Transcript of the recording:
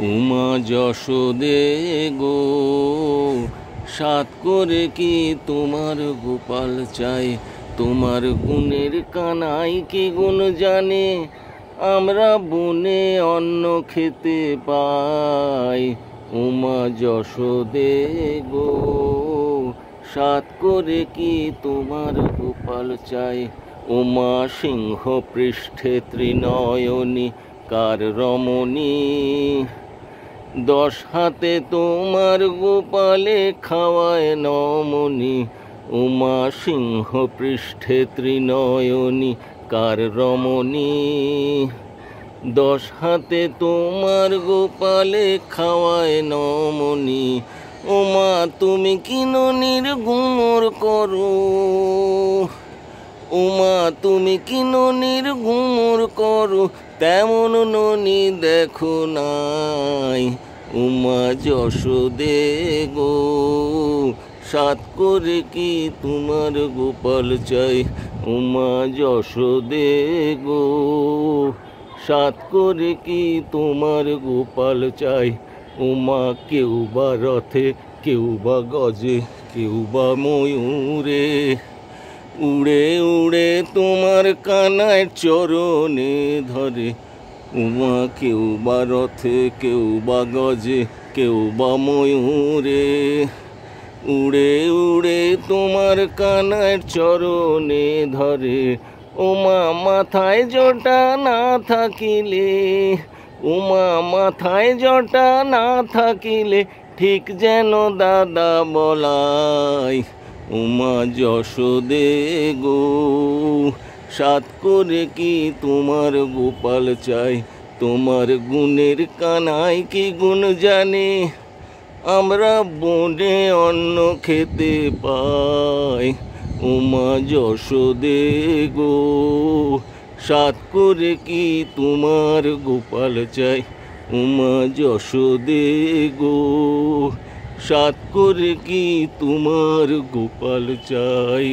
উমা যশোদে গো, সাত করে কি তোমার গোপাল চাই? তোমার গুণের কানাই কি গুণ জানে? আমরা বনে অন্ন খেতে পাই। উমা যশোদে গো, সাত করে কি তোমার গোপাল চাই? উমা সিংহ পৃষ্ঠে ত্রিনয়নী কার রমণী, 10 হাতে তোমার গোপালে খাওয়ায় নমনি। উমা সিংহ পৃষ্ঠে ত্রিনয়নী কার রমণী, 10 হাতে তোমার গোপালে খাওয়ায় নমনি। উমা তুমি কি ননির গুমর করো? উমা তুমি কি ননির গুমর করো? তেমন ননি দেখো নাই। উমা যশোদে গো, সাত করে কি তোমার গোপাল চাই? উমা যশোদে গো, সাত করে কি তোমার গোপাল চাই? উমা কেউ বা রথে, কেউ বা গজে, কেউ বা ময়ূরে, উড়ে উড়ে তোমার কানায় চরণে ধরে। উমা কেউ বা রথে, কেউ বা গজে, কেউ বা ময়ূরে, উড়ে উড়ে তোমার কানায় চরণে ধরে। উমা মাথায় জটা না থাকিলে, উমা মাথায় জটা না থাকিলে ঠিক যেন দাদা বলাই। উমা যশোদে গো, সাত করে কি তোমার গোপাল চাই? তোমার গুণের কানাই কি গুণ জানে? আমরা বনে অন্ন খেতে পাই। উমা যশোদে গো, সাত করে কি তোমার গোপাল চাই? উমা যশোদে গো, সাত করে কি তোমার গোপাল চাই?